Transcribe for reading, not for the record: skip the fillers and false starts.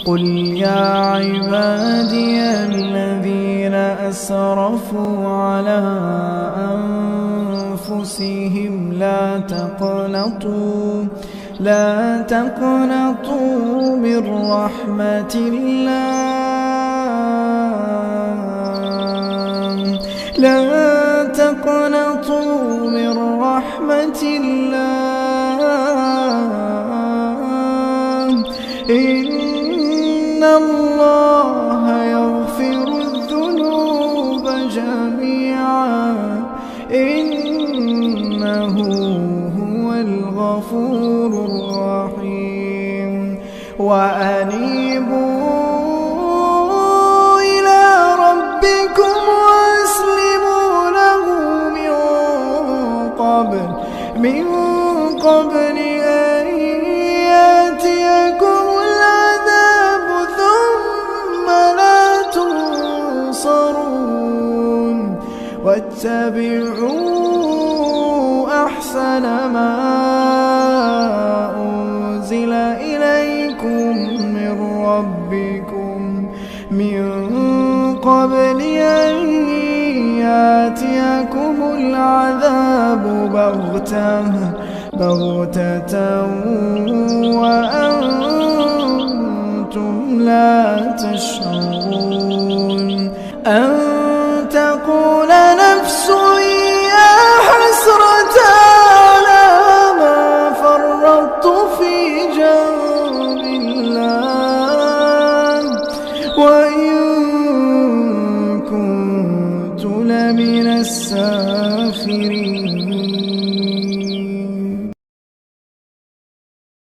قل يا عبادي الذين أسرفوا على أنفسهم لا تقنطوا من رحمة الله، لا تقنطوا من رحمة الله، إن الله يغفر الذنوب جميعا إنه هو الغفور الرحيم. وأنيبوا إلى ربكم وأسلموا له من قبل أن يأتيكم العذاب ثم لا تنصرون. واتبعوا أحسن ما أنزل إليكم من ربكم من قبل أن يأتيكم العذاب بغتة وأنتم لا تشعرون.